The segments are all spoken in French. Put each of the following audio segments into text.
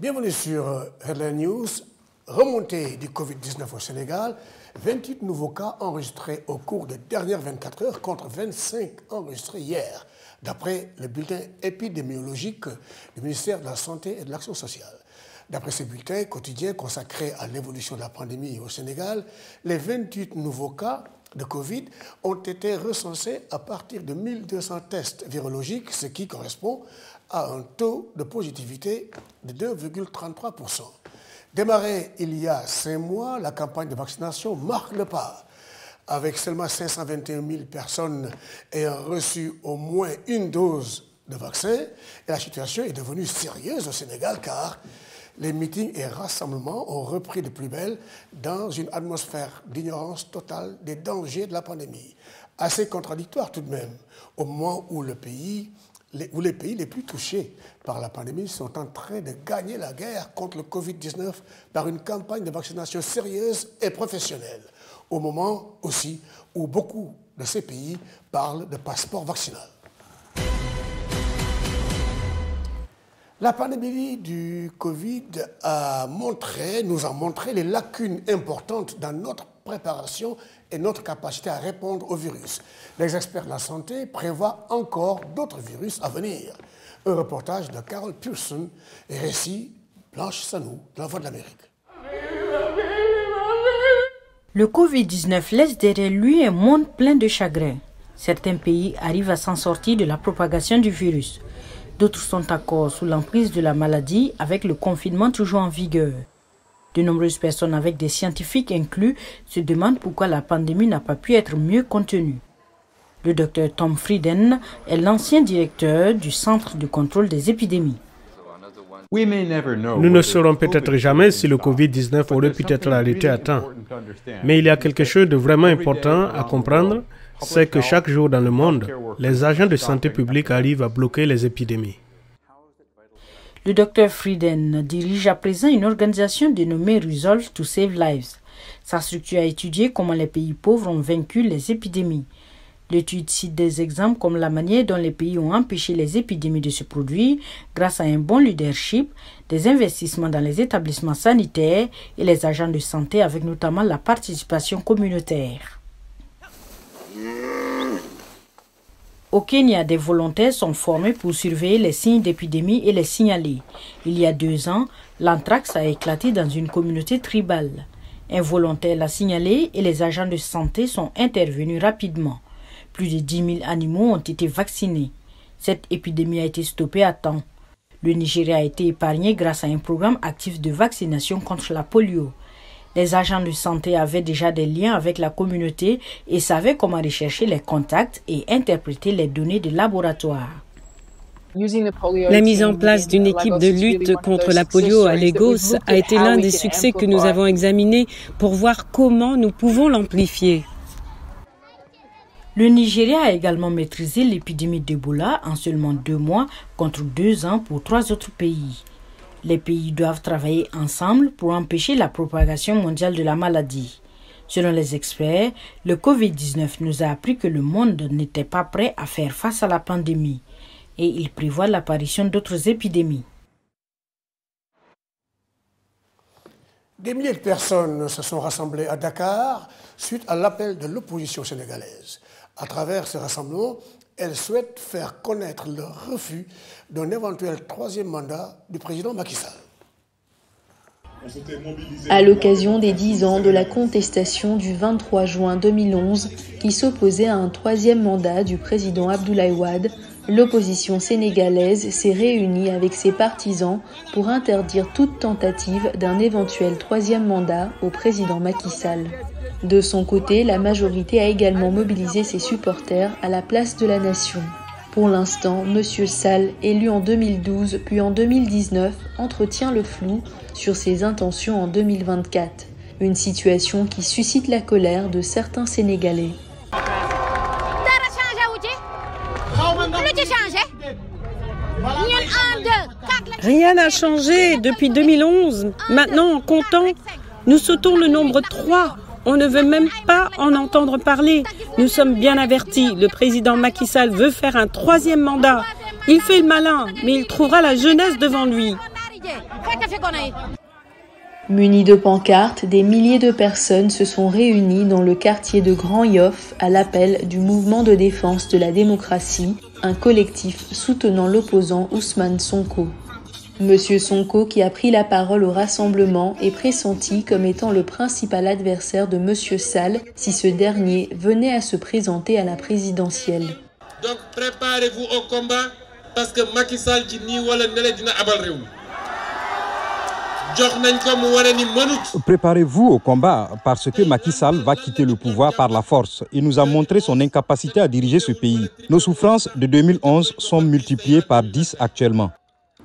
Bienvenue sur Headline News. Remontée du Covid-19 au Sénégal, 28 nouveaux cas enregistrés au cours des dernières 24 heures contre 25 enregistrés hier, d'après le bulletin épidémiologique du ministère de la Santé et de l'Action sociale. D'après ce bulletin quotidien consacré à l'évolution de la pandémie au Sénégal, les 28 nouveaux cas de Covid ont été recensés à partir de 1200 tests virologiques, ce qui correspond à un taux de positivité de 2,33%. Démarrée il y a 5 mois, la campagne de vaccination marque le pas. Avec seulement 521 000 personnes ayant reçu au moins une dose de vaccin, et la situation est devenue sérieuse au Sénégal car les meetings et rassemblements ont repris de plus belle dans une atmosphère d'ignorance totale des dangers de la pandémie. Assez contradictoire tout de même, au moment où les pays les plus touchés par la pandémie sont en train de gagner la guerre contre le Covid-19 par une campagne de vaccination sérieuse et professionnelle. Au moment aussi où beaucoup de ces pays parlent de passeport vaccinal. La pandémie du Covid nous a montré les lacunes importantes dans notre préparation et notre capacité à répondre au virus. Les experts de la santé prévoient encore d'autres virus à venir. Un reportage de Carole Pearson et récit Blanche Sanou de la Voix de l'Amérique. Le Covid-19 laisse derrière lui un monde plein de chagrin. Certains pays arrivent à s'en sortir de la propagation du virus. D'autres sont encore sous l'emprise de la maladie avec le confinement toujours en vigueur. De nombreuses personnes, avec des scientifiques inclus, se demandent pourquoi la pandémie n'a pas pu être mieux contenue. Le docteur Tom Frieden est l'ancien directeur du Centre de contrôle des épidémies. Nous ne saurons peut-être jamais si le Covid-19 aurait pu être arrêté à temps. Mais il y a quelque chose de vraiment important à comprendre, c'est que chaque jour dans le monde, les agents de santé publique arrivent à bloquer les épidémies. Le docteur Frieden dirige à présent une organisation dénommée Resolve to Save Lives. Sa structure a étudié comment les pays pauvres ont vaincu les épidémies. L'étude cite des exemples comme la manière dont les pays ont empêché les épidémies de se produire grâce à un bon leadership, des investissements dans les établissements sanitaires et les agents de santé avec notamment la participation communautaire. Au Kenya, des volontaires sont formés pour surveiller les signes d'épidémie et les signaler. Il y a 2 ans, l'anthrax a éclaté dans une communauté tribale. Un volontaire l'a signalé et les agents de santé sont intervenus rapidement. Plus de 10 000 animaux ont été vaccinés. Cette épidémie a été stoppée à temps. Le Nigeria a été épargné grâce à un programme actif de vaccination contre la polio. Les agents de santé avaient déjà des liens avec la communauté et savaient comment rechercher les contacts et interpréter les données de laboratoire. La mise en place d'une équipe de lutte contre la polio à Lagos a été l'un des succès que nous avons examinés pour voir comment nous pouvons l'amplifier. Le Nigeria a également maîtrisé l'épidémie d'Ebola en seulement 2 mois contre 2 ans pour 3 autres pays. Les pays doivent travailler ensemble pour empêcher la propagation mondiale de la maladie. Selon les experts, le Covid-19 nous a appris que le monde n'était pas prêt à faire face à la pandémie et il prévoit l'apparition d'autres épidémies. Des milliers de personnes se sont rassemblées à Dakar suite à l'appel de l'opposition sénégalaise. À travers ce rassemblement, elles souhaitent faire connaître leur refus d'un éventuel 3e mandat du président Macky Sall. À l'occasion des 10 ans de la contestation du 23 juin 2011 qui s'opposait à un 3e mandat du président Abdoulaye Wade, l'opposition sénégalaise s'est réunie avec ses partisans pour interdire toute tentative d'un éventuel 3e mandat au président Macky Sall. De son côté, la majorité a également mobilisé ses supporters à la place de la nation. Pour l'instant, M. Sall, élu en 2012 puis en 2019, entretient le flou sur ses intentions en 2024. Une situation qui suscite la colère de certains Sénégalais. Rien n'a changé depuis 2011. Maintenant, en comptant, nous sautons le nombre 3. On ne veut même pas en entendre parler. Nous sommes bien avertis. Le président Macky Sall veut faire un 3e mandat. Il fait le malin, mais il trouvera la jeunesse devant lui. Munis de pancartes, des milliers de personnes se sont réunies dans le quartier de Grand Yoff à l'appel du Mouvement de défense de la démocratie, un collectif soutenant l'opposant Ousmane Sonko. Monsieur Sonko, qui a pris la parole au rassemblement, est pressenti comme étant le principal adversaire de Monsieur Sall si ce dernier venait à se présenter à la présidentielle. Donc préparez-vous au combat parce que Macky Sall ci nii wala nele dina abal réew mi. Préparez-vous au combat parce que Macky Sall va quitter le pouvoir par la force. Il nous a montré son incapacité à diriger ce pays. Nos souffrances de 2011 sont multipliées par 10 actuellement.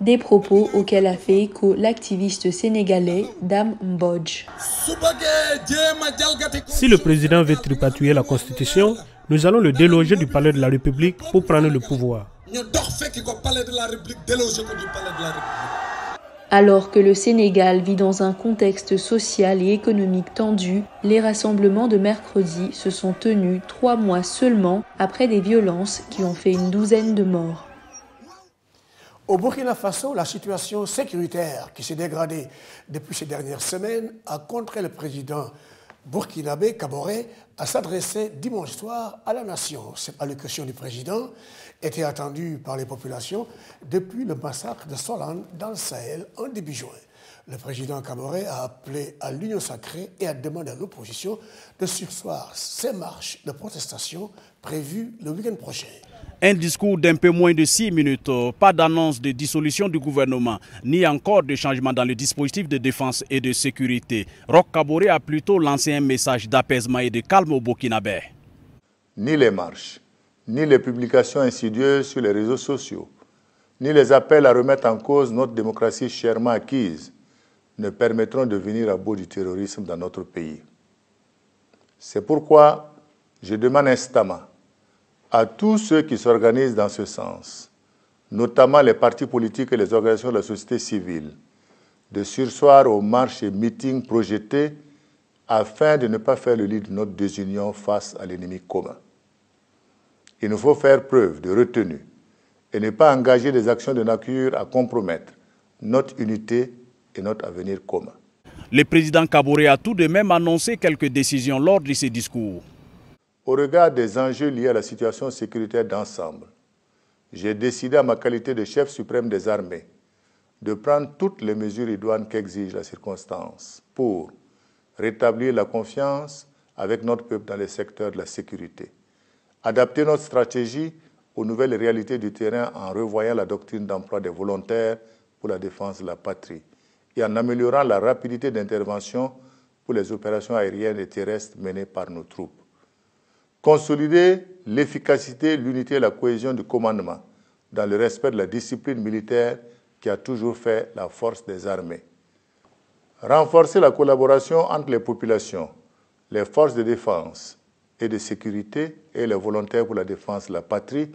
Des propos auxquels a fait écho l'activiste sénégalais Dame Mbodj. Si le président veut tripatouiller la Constitution, nous allons le déloger du palais de la République pour prendre le pouvoir. Alors que le Sénégal vit dans un contexte social et économique tendu, les rassemblements de mercredi se sont tenus 3 mois seulement après des violences qui ont fait une douzaine de morts. Au Burkina Faso, la situation sécuritaire qui s'est dégradée depuis ces dernières semaines a contraint le président burkinabé Kaboré à s'adresser dimanche soir à la nation. Cette allocution du président était attendue par les populations depuis le massacre de Solane dans le Sahel en début juin. Le président Kaboré a appelé à l'union sacrée et a demandé à l'opposition de surseoir ces marches de protestation prévues le week-end prochain. Un discours d'un peu moins de 6 minutes, pas d'annonce de dissolution du gouvernement, ni encore de changement dans le dispositif de défense et de sécurité. Roch Kaboré a plutôt lancé un message d'apaisement et de calme au Burkinabé. Ni les marches, ni les publications insidieuses sur les réseaux sociaux, ni les appels à remettre en cause notre démocratie chèrement acquise ne permettront de venir à bout du terrorisme dans notre pays. C'est pourquoi je demande instamment à tous ceux qui s'organisent dans ce sens, notamment les partis politiques et les organisations de la société civile, de surseoir aux marches et meetings projetés afin de ne pas faire le lit de notre désunion face à l'ennemi commun. Il nous faut faire preuve de retenue et ne pas engager des actions de nature à compromettre notre unité et notre avenir commun. Le président Kaboré a tout de même annoncé quelques décisions lors de ses discours. Au regard des enjeux liés à la situation sécuritaire d'ensemble, j'ai décidé à ma qualité de chef suprême des armées de prendre toutes les mesures idoines qu'exige la circonstance pour rétablir la confiance avec notre peuple dans les secteurs de la sécurité, adapter notre stratégie aux nouvelles réalités du terrain en revoyant la doctrine d'emploi des volontaires pour la défense de la patrie et en améliorant la rapidité d'intervention pour les opérations aériennes et terrestres menées par nos troupes. Consolider l'efficacité, l'unité et la cohésion du commandement dans le respect de la discipline militaire qui a toujours fait la force des armées. Renforcer la collaboration entre les populations, les forces de défense et de sécurité et les volontaires pour la défense de la patrie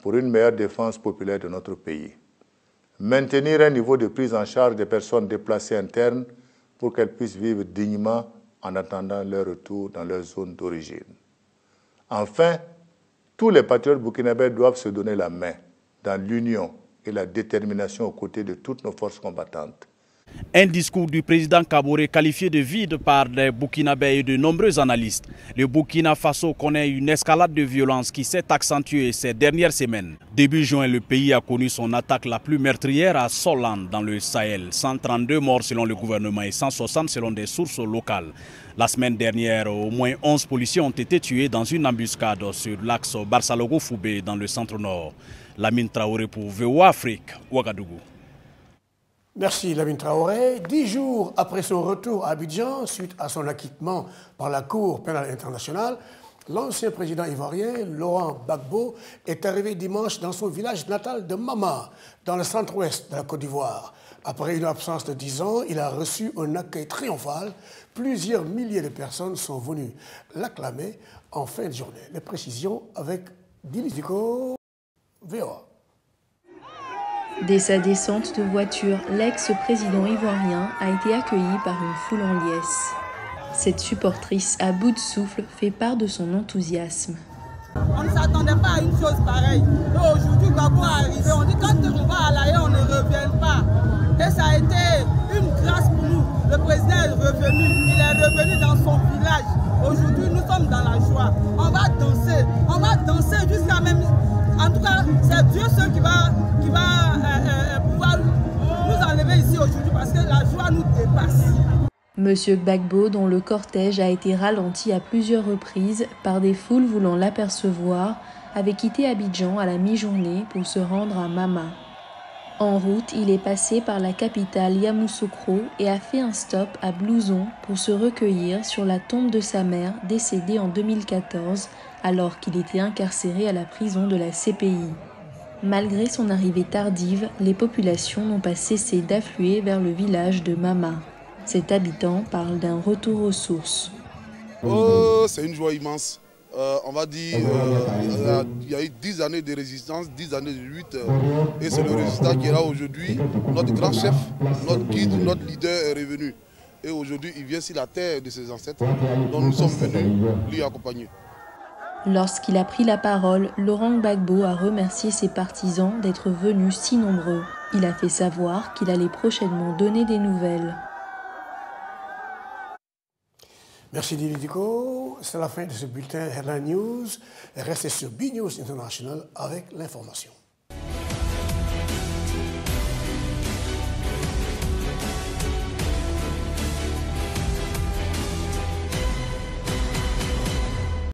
pour une meilleure défense populaire de notre pays. Maintenir un niveau de prise en charge des personnes déplacées internes pour qu'elles puissent vivre dignement en attendant leur retour dans leur zone d'origine. Enfin, tous les patriotes burkinabés doivent se donner la main dans l'union et la détermination aux côtés de toutes nos forces combattantes. Un discours du président Kaboré qualifié de vide par les Burkinabés et de nombreux analystes. Le Burkina Faso connaît une escalade de violence qui s'est accentuée ces dernières semaines. Début juin, le pays a connu son attaque la plus meurtrière à Solane dans le Sahel. 132 morts selon le gouvernement et 160 selon des sources locales. La semaine dernière, au moins 11 policiers ont été tués dans une embuscade sur l'axe Barsalogo-Foubé dans le centre-nord. Lamine Traoré pour VOA Afrique, Ouagadougou. Merci Lamine Traoré. 10 jours après son retour à Abidjan, suite à son acquittement par la Cour pénale internationale, l'ancien président ivoirien, Laurent Gbagbo, est arrivé dimanche dans son village natal de Mama, dans le centre-ouest de la Côte d'Ivoire. Après une absence de 10 ans, il a reçu un accueil triomphal. Plusieurs milliers de personnes sont venues l'acclamer en fin de journée. Les précisions avec Dilizico, VOA. Dès sa descente de voiture, l'ex-président ivoirien a été accueilli par une foule en liesse. Cette supportrice à bout de souffle fait part de son enthousiasme. On ne s'attendait pas à une chose pareille. Aujourd'hui, Gbagbo est arrivé. On dit quand on va à l'arrière, on ne revient pas. Et ça a été une grâce pour nous. Le président est revenu, il est revenu dans son village. Aujourd'hui, nous sommes dans la joie. On va danser jusqu'à même... En tout cas, c'est Dieu seul qui va pouvoir nous enlever ici aujourd'hui parce que la joie nous dépasse. Monsieur Gbagbo, dont le cortège a été ralenti à plusieurs reprises par des foules voulant l'apercevoir, avait quitté Abidjan à la mi-journée pour se rendre à Mama. En route, il est passé par la capitale Yamoussoukro et a fait un stop à Blouson pour se recueillir sur la tombe de sa mère décédée en 2014 alors qu'il était incarcéré à la prison de la CPI. Malgré son arrivée tardive, les populations n'ont pas cessé d'affluer vers le village de Mama. Cet habitant parle d'un retour aux sources. Oh, c'est une joie immense. On va dire, il y a eu 10 années de résistance, 10 années de lutte, et c'est le résultat qui est là aujourd'hui. Notre grand chef, notre guide, notre leader est revenu. Et aujourd'hui, il vient sur la terre de ses ancêtres, dont nous sommes venus lui accompagner. Lorsqu'il a pris la parole, Laurent Gbagbo a remercié ses partisans d'être venus si nombreux. Il a fait savoir qu'il allait prochainement donner des nouvelles. Merci Didico. C'est la fin de ce bulletin Headline News. Restez sur B News International avec l'information.